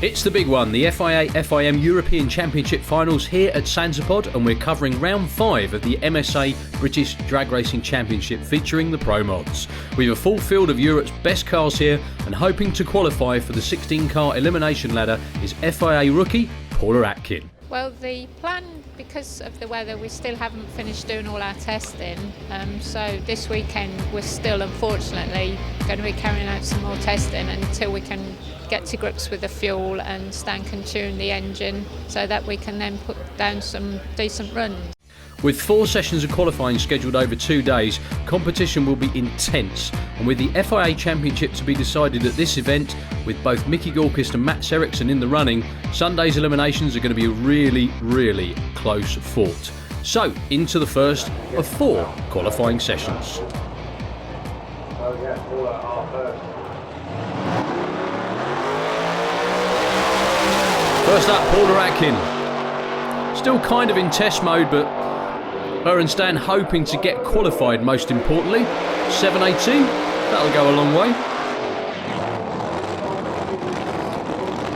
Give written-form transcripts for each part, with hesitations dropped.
It's the big one, the FIA FIM European Championship Finals here at Sansepod, and we're covering round 5 of the MSA British Drag Racing Championship featuring the Pro Mods. We have a full field of Europe's best cars here, and hoping to qualify for the 16-car elimination ladder is FIA rookie Paula Atkin. Well, the plan, because of the weather, we still haven't finished doing all our testing. So this weekend we're still, unfortunately, going to be carrying out some more testing until we can get to grips with the fuel and Stan can tune the engine so that we can then put down some decent runs. With 4 sessions of qualifying scheduled over 2 days, competition will be intense, and with the FIA Championship to be decided at this event, with both Mickey Gallquist and Max Erickson in the running, Sunday's eliminations are going to be a really close fought. So, into the first of 4 qualifying sessions. First up, Paula Atkin. Still kind of in test mode, but her and Stan hoping to get qualified, most importantly. 7.18, that'll go a long way.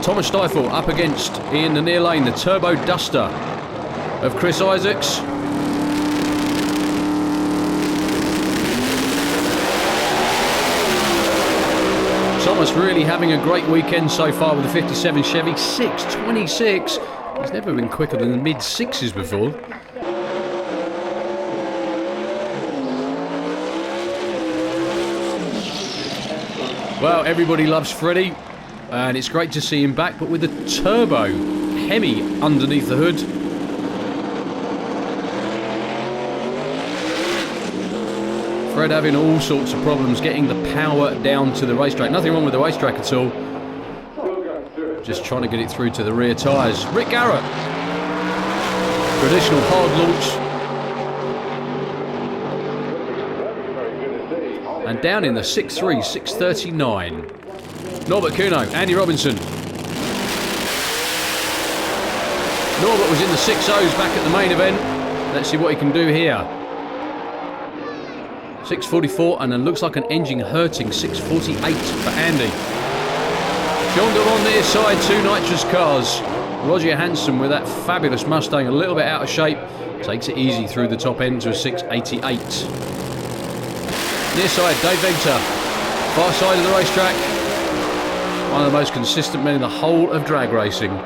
Thomas Stiefel up against in the near lane, the Turbo Duster of Chris Isaacs. Thomas really having a great weekend so far with the 57 Chevy, 6.26. He's never been quicker than the mid-6s before. Well, everybody loves Freddie, and it's great to see him back, but with a turbo Hemi underneath the hood. Fred having all sorts of problems getting the power down to the racetrack. Nothing wrong with the racetrack at all. Just trying to get it through to the rear tyres. Rick Garrett. Traditional hard launch. And down in the 6.3, 6.39. Norbert Kuno, Andy Robinson. Norbert was in the 6.0s back at the main event. Let's see what he can do here. 6.44, and it looks like an engine hurting. 6.48 for Andy. John got on their side, 2 nitrous cars. Roger Hansen with that fabulous Mustang, a little bit out of shape, takes it easy through the top end to a 6.88. Near side, Dave Vegter, far side of the racetrack. One of the most consistent men in the whole of drag racing.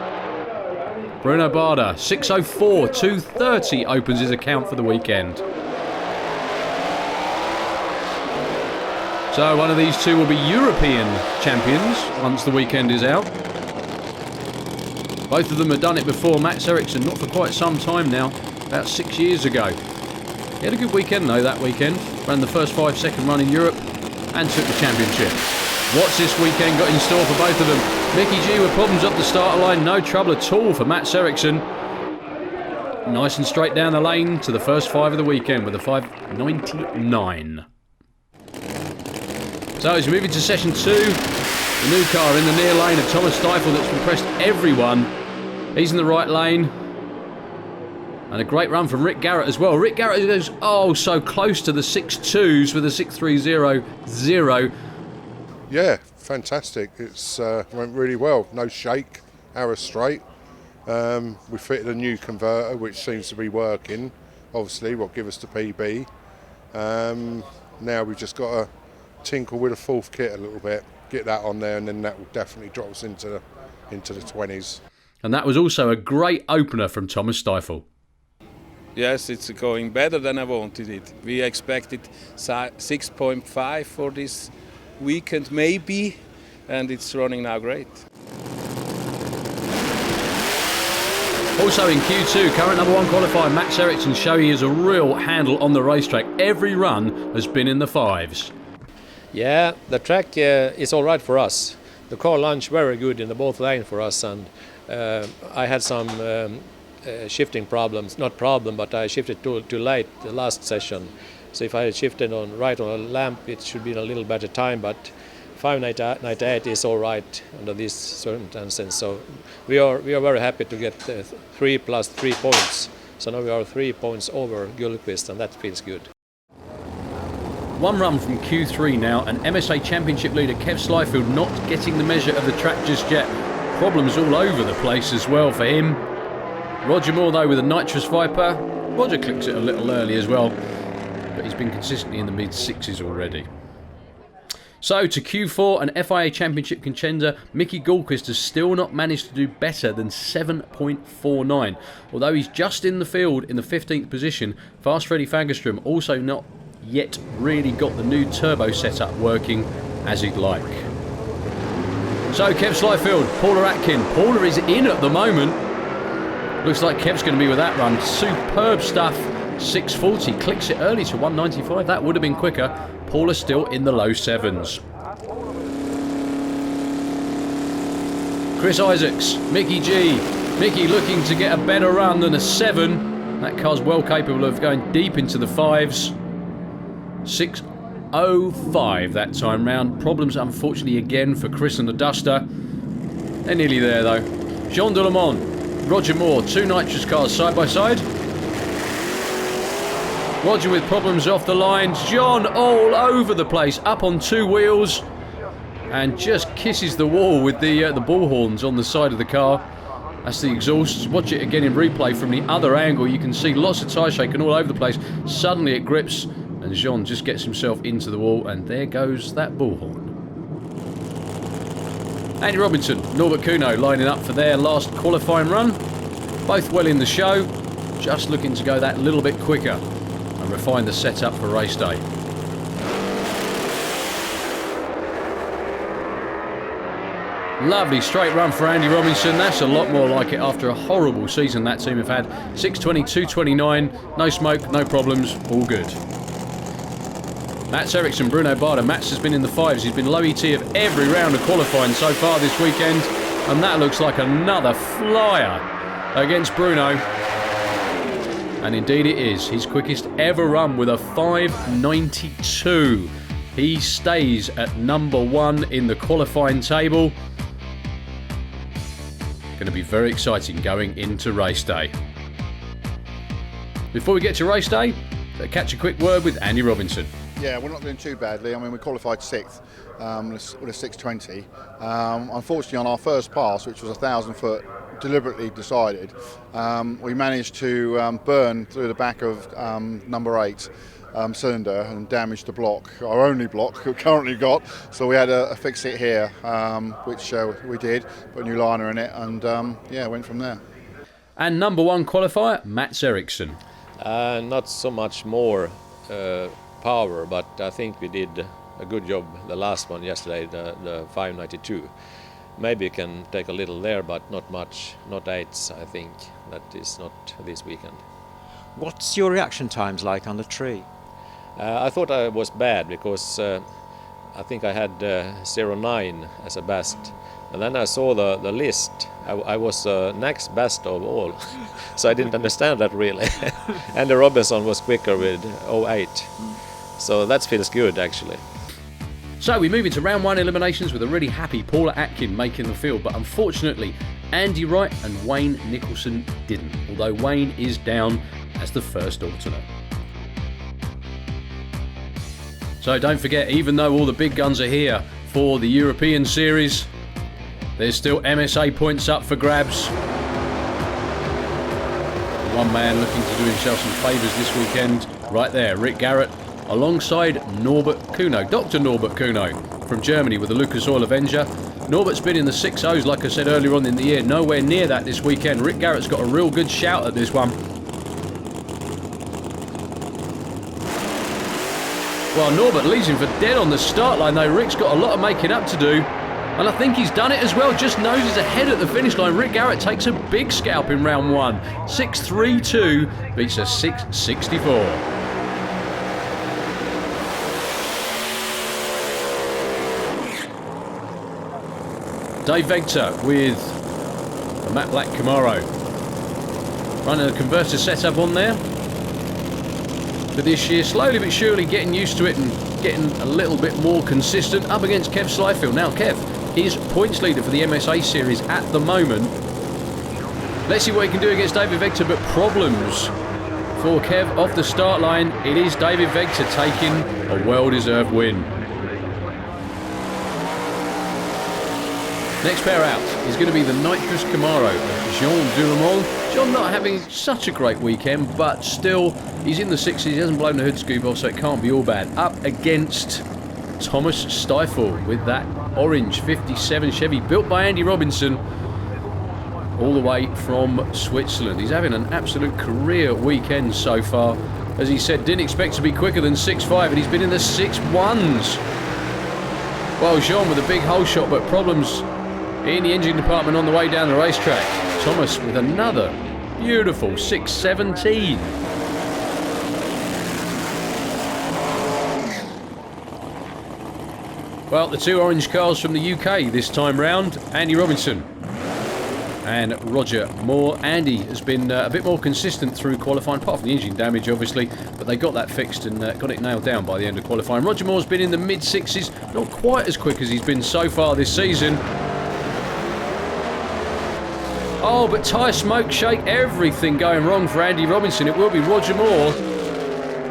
Bruno Bardot, 6.04, 2.30 opens his account for the weekend. So one of these two will be European champions once the weekend is out. Both of them have done it before. Max Erickson, not for quite some time now, about 6 years ago. He had a good weekend though that weekend. Ran the first 5-second run in Europe and took the championship. What's this weekend got in store for both of them? Mickey G with problems up the starter line. No trouble at all for Max Erickson. Nice and straight down the lane to the first 5 of the weekend with a 5.99. So as we move into session 2, the new car in the near lane of Thomas Stiefel that's impressed everyone. He's in the right lane. And a great run from Rick Garrett as well. Rick Garrett goes, oh, so close to the 6.2s with a 6.30.0. Yeah, fantastic. It's went really well. No shake, arrow straight. We fitted a new converter, which seems to be working. Obviously, what give us the PB. Now we've just got to tinkle with a 4th kit a little bit, get that on there, and then that will definitely drop us into the 20s. And that was also a great opener from Thomas Stiefel. Yes, it's going better than I wanted it. We expected 6.5 for this weekend maybe, and it's running now great. Also in Q2, current number 1 qualifier Max Erickson showing he has a real handle on the racetrack. Every run has been in the 5s. Yeah, the track is all right for us. The car launched very good in the both lane for us, and I had some shifting problems. Not problem, but I shifted too late the last session. So if I had shifted right on a lamp, it should be in a little better time. But 5.98 is all right under these circumstances. So we are very happy to get 3 plus 3 points. So now we are 3 points over Gallquist, and that feels good. One run from Q3 now, and MSA Championship leader Kev Slyfield not getting the measure of the track just yet. Problems all over the place as well for him. Roger Moore though with a nitrous Viper. Roger clicks it a little early as well, but he's been consistently in the mid-6s already. So to Q4, an FIA Championship contender, Mickey Gallquist has still not managed to do better than 7.49. Although he's just in the field in the 15th position, Fast Freddy Fagerström also not yet really got the new turbo setup working as he'd like. So Kev Slyfield, Paula Atkin. Paula is in at the moment. Looks like Kev's going to be with that run. Superb stuff. 640, clicks it early to 195. That would have been quicker. Paula still in the low 7s. Chris Isaacs, Mickey G. Mickey looking to get a better run than a 7. That car's well capable of going deep into the 5s. 6.05 that time round. Problems unfortunately again for Chris and the Duster. They're nearly there though. Jean Delemont, Roger Moore, 2 nitrous cars side by side. Roger with problems off the lines. John all over the place, up on 2 wheels, and just kisses the wall with the ball horns on the side of the car. That's the exhausts. Watch it again in replay from the other angle. You can see lots of tyre shaking all over the place. Suddenly it grips, and Jean just gets himself into the wall, and there goes that ball horn. Andy Robinson, Norbert Kuno lining up for their last qualifying run. Both well in the show, just looking to go that little bit quicker and refine the setup for race day. Lovely straight run for Andy Robinson. That's a lot more like it after a horrible season that team have had. 6.20, 2.29, no smoke, no problems, all good. Max Erickson, Bruno Bardot. Max has been in the 5s. He's been low ET of every round of qualifying so far this weekend, and that looks like another flyer against Bruno. And indeed it is. His quickest ever run with a 5.92. He stays at number 1 in the qualifying table. Going to be very exciting going into race day. Before we get to race day, let's catch a quick word with Andy Robinson. Yeah, we're not doing too badly. I mean, we qualified 6th with a 6.20. Unfortunately, on our first pass, which was 1,000 foot, deliberately decided, we managed to burn through the back of number 8 cylinder and damage the block, our only block we've currently got. So we had to fix it here, which we did, put a new liner in it, and yeah, went from there. And number 1 qualifier, Max Erickson. Not so much more power, but I think we did a good job the last one yesterday, the 592. Maybe can take a little there, but not much, not 8s. I think that is not this weekend. What's your reaction times like on the tree? I thought I was bad because I think I had 09 as a best, and then I saw the list. I was next best of all, so I didn't understand that really. And the Robinson was quicker with 08, so that feels good actually. So we move into round 1 eliminations with a really happy Paula Atkin making the field, but unfortunately Andy Wright and Wayne Nicholson didn't, although Wayne is down as the first alternate. So don't forget, even though all the big guns are here for the European Series, there's still MSA points up for grabs. One man looking to do himself some favours this weekend, right there, Rick Garrett, alongside Norbert Kuno, Dr. Norbert Kuno from Germany with the Lucas Oil Avenger. Norbert's been in the 6.0s, like I said earlier on in the year, nowhere near that this weekend. Rick Garrett's got a real good shout at this one. Well, Norbert leaves him for dead on the start line though. Rick's got a lot of making up to do, and I think he's done it as well. Just noses ahead at the finish line. Rick Garrett takes a big scalp in round 1. 6.32 beats a 6.64. Dave Vegter with a matte black Camaro. Running a converter setup on there for this year. Slowly but surely getting used to it and getting a little bit more consistent. Up against Kev Slyfield. Now Kev is points leader for the MSA series at the moment. Let's see what he can do against David Vegter, but problems for Kev off the start line. It is David Vegter taking a well-deserved win. Next pair out is going to be the nitrous Camaro of Jean Duhamel. Jean not having such a great weekend, but still, he's in the 60s, he hasn't blown the hood scoop off, so it can't be all bad. Up against Thomas Stiefel with that orange 57 Chevy built by Andy Robinson, all the way from Switzerland. He's having an absolute career weekend so far. As he said, didn't expect to be quicker than 6.5, and he's been in the 6.1s. Well, Jean with a big hole shot, but problems in the engine department on the way down the racetrack. Thomas with another beautiful 6.17. Well, the two orange cars from the UK this time round, Andy Robinson and Roger Moore. Andy has been a bit more consistent through qualifying, apart from the engine damage obviously, but they got that fixed and got it nailed down by the end of qualifying. Roger Moore's been in the mid-6s, not quite as quick as he's been so far this season. Oh, but tyre smoke, shake, everything going wrong for Andy Robinson. It will be Roger Moore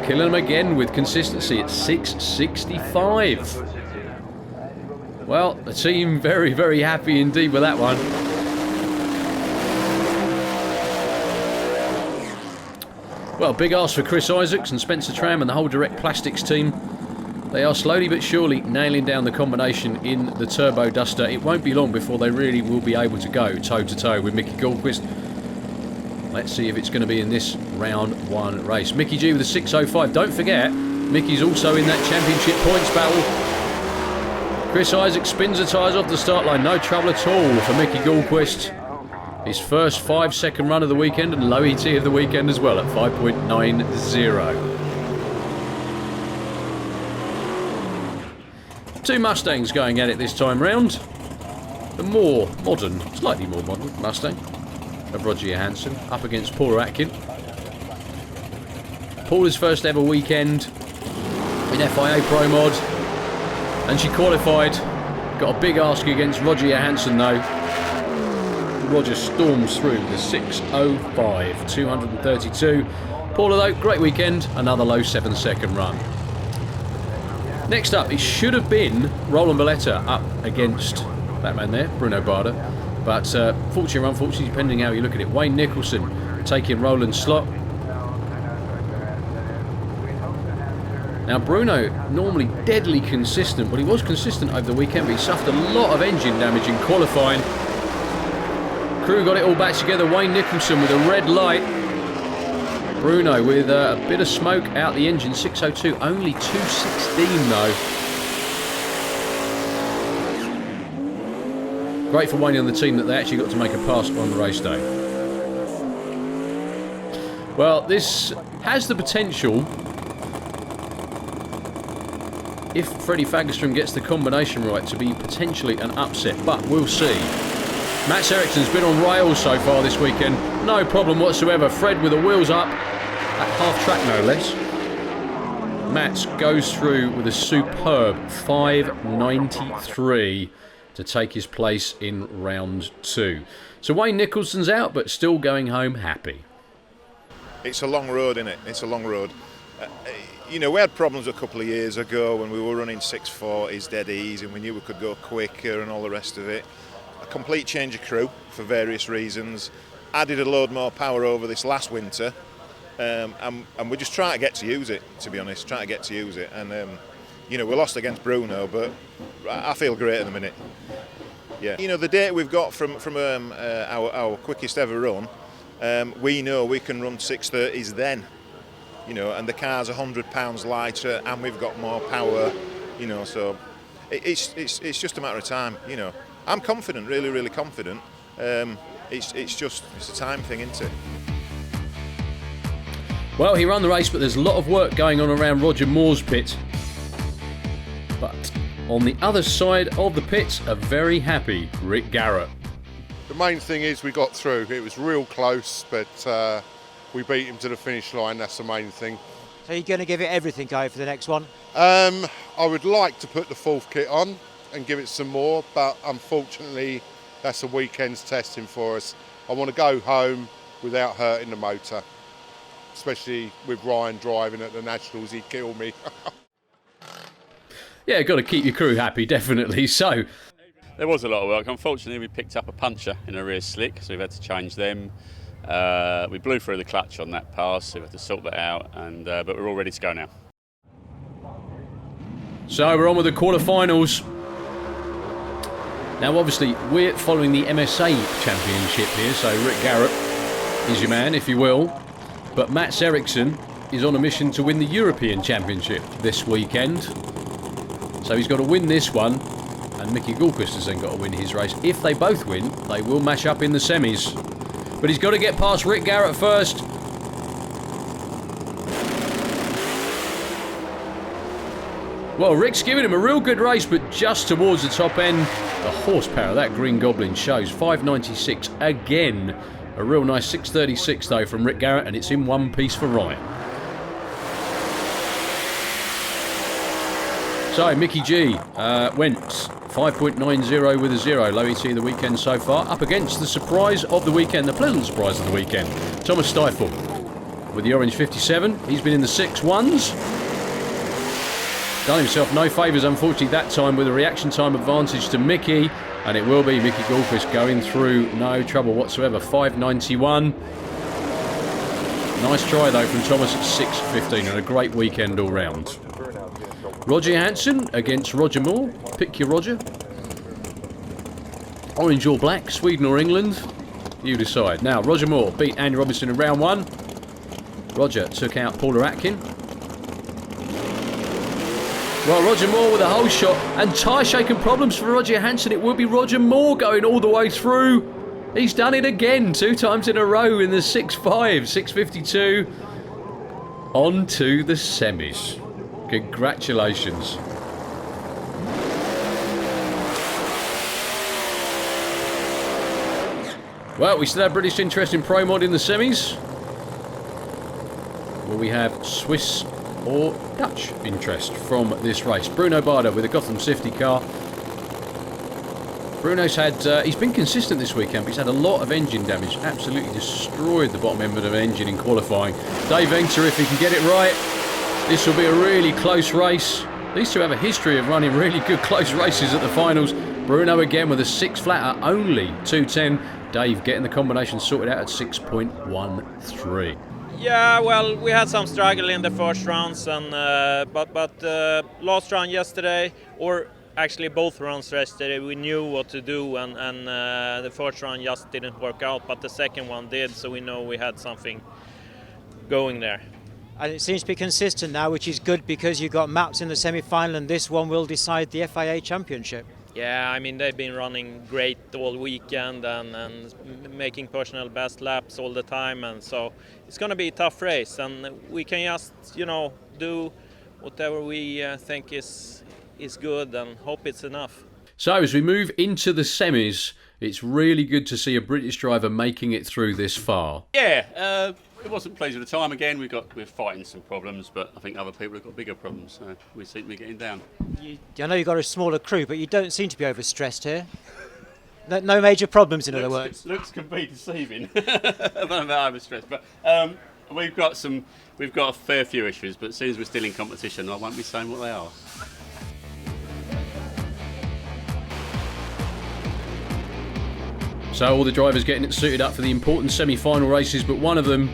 killing him again with consistency at 6.65. Well, the team very, very happy indeed with that one. Well, big ask for Chris Isaacs and Spencer Tram and the whole Direct Plastics team. They are slowly but surely nailing down the combination in the Turbo Duster. It won't be long before they really will be able to go toe-to-toe with Mickey Goldquist. Let's see if it's going to be in this round one race. Mickey G with a 6.05. Don't forget, Mickey's also in that championship points battle. Chris Isaacs spins the tyres off the start line. No trouble at all for Mickey Goldquist. His first 5-second run of the weekend and low ET of the weekend as well at 5.90. Two Mustangs going at it this time round. The more modern, slightly more modern Mustang of Roger Johansson up against Paula Atkin. Paula's first ever weekend in FIA Pro Mod, and she qualified. Got a big ask against Roger Johansson though. Roger storms through the 6.05, 232. Paula though, great weekend, another low 7-second run. Next up, it should have been Roland Valletta up against that man there, Bruno Bardot. But fortunately or unfortunately, depending how you look at it, Wayne Nicholson taking Roland's slot. Now Bruno, normally deadly consistent, but he was consistent over the weekend, but he suffered a lot of engine damage in qualifying. Crew got it all back together. Wayne Nicholson with a red light. Bruno with a bit of smoke out the engine, 6.02, only 2.16 though. Great for Wayne and the team that they actually got to make a pass on the race day. Well, this has the potential, if Freddie Fagerstrom gets the combination right, to be potentially an upset, but we'll see. Max Erickson's been on rails so far this weekend, no problem whatsoever. Fred with the wheels up, at half track no less. Max goes through with a superb 5.93 to take his place in round two. So Wayne Nicholson's out, but still going home happy. It's a long road, isn't it? It's a long road. You know, we had problems a couple of years ago when we were running 640s dead easy and we knew we could go quicker and all the rest of it. A complete change of crew for various reasons. Added a load more power over this last winter. And we're just trying to get to use it, to be honest, trying to get to use it. And, you know, we lost against Bruno, but I feel great at the minute. Yeah. You know, the data we've got from our quickest ever run, we know we can run 630s then. You know, and the car's 100 pounds lighter and we've got more power, you know, so it's just a matter of time, you know. I'm confident, really, really confident. It's a time thing, isn't it? Well, he ran the race, but there's a lot of work going on around Roger Moore's pit. But on the other side of the pits, a very happy Rick Garrett. The main thing is we got through. It was real close, but we beat him to the finish line. That's the main thing. So you're going to give it everything, guy, for the next one? I would like to put the fourth kit on and give it some more, but unfortunately that's a weekend's testing for us. I want to go home without hurting the motor, especially with Ryan driving at the Nationals. He'd kill me. Yeah, got to keep your crew happy, definitely. So There was a lot of work. Unfortunately, we picked up a puncher in a rear slick, so we've had to change them. We blew through the clutch on that pass, so we had to sort that out, but we're all ready to go now. So we're on with the quarterfinals. Now obviously we're following the MSA championship here, so Rick Garrett is your man, if you will. But Max Erickson is on a mission to win the European Championship this weekend. So he's got to win this one, and Mickey Gallquist has then got to win his race. If they both win, they will match up in the semis. But he's got to get past Rick Garrett first. Well, Rick's giving him a real good race, but just towards the top end. The horsepower of that Green Goblin shows. 596 again. A real nice 636 though from Rick Garrett, and it's in one piece for Ryan. So Mickey G went 5.90 with a 0. Low ET of the weekend so far. Up against the surprise of the weekend, the pleasant surprise of the weekend. Thomas Stiefel with the orange 57. He's been in the 6-1s. Done himself no favours, unfortunately, that time with a reaction time advantage to Mickey. And it will be Mickey Gallquist going through no trouble whatsoever. 591. Nice try, though, from Thomas at 6.15 and a great weekend all round. Roger Hansen against Roger Moore. Pick your Roger. Orange or black, Sweden or England. You decide. Now, Roger Moore beat Andy Robinson in round 1. Roger took out Paula Atkin. Well, Roger Moore with a hole shot and tyre-shaking problems for Roger Hansen. It will be Roger Moore going all the way through. He's done it again, 2 times in a row in the 6.5, 6.52. On to the semis. Congratulations. Well, we still have British interest in Pro Mod in the semis. Well, we have Swiss or Dutch interest from this race. Bruno Bardot with a Gotham safety car. Bruno's had, he's been consistent this weekend, but he's had a lot of engine damage. Absolutely destroyed the bottom end of the engine in qualifying. Dave Venter, if he can get it right, this will be a really close race. These two have a history of running really good close races at the finals. Bruno again with a 6 flatter, only 210. Dave getting the combination sorted out at 6.13. Yeah, well, we had some struggle in the first rounds, and but last round yesterday, or actually both rounds yesterday, we knew what to do, and the first round just didn't work out, but the second one did, so we know we had something going there. And it seems to be consistent now, which is good because you've got Maps in the semi-final, and this one will decide the FIA Championship. Yeah, I mean, they've been running great all weekend and making personal best laps all the time, and so it's going to be a tough race, and we can just, do whatever we think is good and hope it's enough. So as we move into the semis, it's really good to see a British driver making it through this far. Yeah, it wasn't pleased with the time again. We're fighting some problems, but I think other people have got bigger problems, so we seem to be getting down. I know you've got a smaller crew, but you don't seem to be overstressed here. No major problems, in other words. Looks can be deceiving. I don't know about overstressed, but we've got a fair few issues, but as soon as we're still in competition, I won't be saying what they are. So all the drivers getting it suited up for the important semi-final races, but one of them,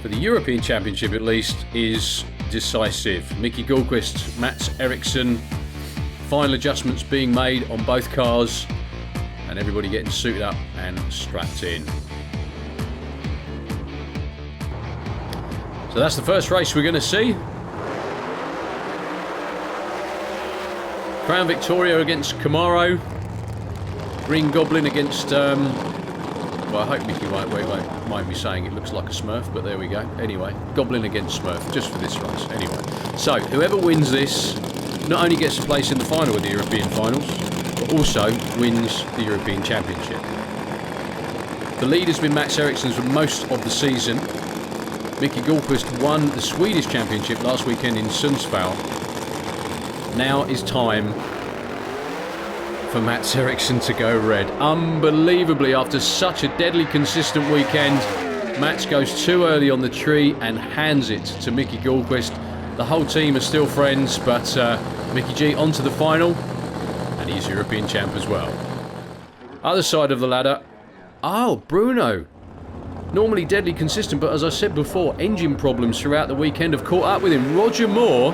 for the European Championship at least, is decisive. Mickey Gallquist, Max Erickson, final adjustments being made on both cars, and everybody getting suited up and strapped in. So that's the first race we're going to see. Crown Victoria against Camaro. Green Goblin against, well, I hope Mickey won't mind me saying it looks like a Smurf, but there we go. Anyway, Goblin against Smurf, just for this race. Anyway, so whoever wins this not only gets a place in the final with the European finals, but also wins the European Championship. The lead has been Max Erickson for most of the season. Mickey Gallquist won the Swedish Championship last weekend in Sundsvall. Now is time for Max Erickson to go red. Unbelievably, after such a deadly consistent weekend, Max goes too early on the tree and hands it to Mickey Gallquist. The whole team are still friends, but Mickey G onto the final, and he's European champ as well. Other side of the ladder. Oh, Bruno. Normally deadly consistent, but as I said before, engine problems throughout the weekend have caught up with him. Roger Moore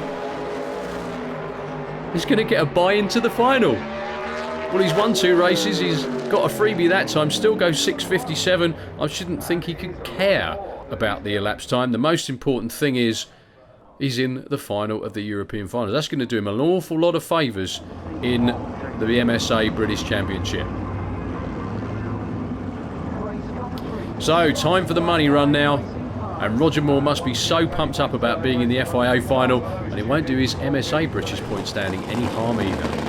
is going to get a bye into the final. Well, he's won 2 races. He's got a freebie that time. Still goes 6:57. I shouldn't think he could care about the elapsed time. The most important thing is he's in the final of the European finals. That's going to do him an awful lot of favours in the MSA British Championship. So, time for the money run now. And Roger Moore must be so pumped up about being in the FIA final, and it won't do his MSA British point standing any harm either.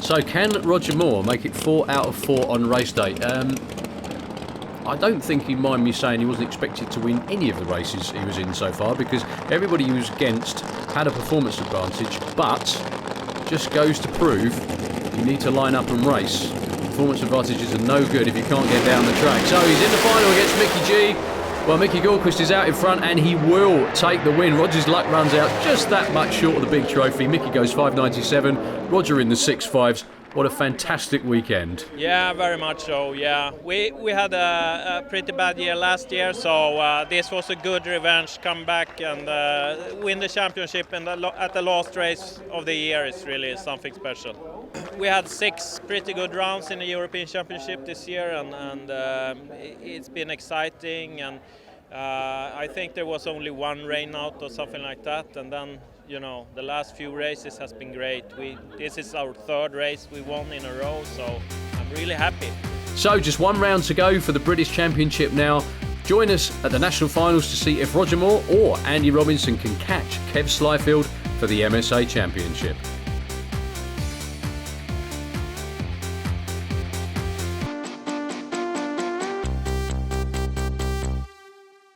So can Roger Moore make it 4 out of 4 on race day? I don't think he'd mind me saying he wasn't expected to win any of the races he was in so far, because everybody he was against had a performance advantage, but just goes to prove you need to line up and race. Performance advantages are no good if you can't get down the track. So he's in the final against Mickey G. Well, Mickey Gilchrist is out in front and he will take the win. Roger's luck runs out just that much short of the big trophy. Mickey goes 5.97, Roger in the 6.5s. What a fantastic weekend. Yeah, very much so, yeah. We had a pretty bad year last year, so this was a good revenge, come back and win the championship and at the last race of the year is really something special. We had 6 pretty good rounds in the European Championship this year and it's been exciting, and I think there was only 1 rain out or something like that, and then you know, the last few races has been great. This is our 3rd race we won in a row, so I'm really happy. So just 1 round to go for the British Championship now. Join us at the national finals to see if Roger Moore or Andy Robinson can catch Kev Slyfield for the MSA Championship.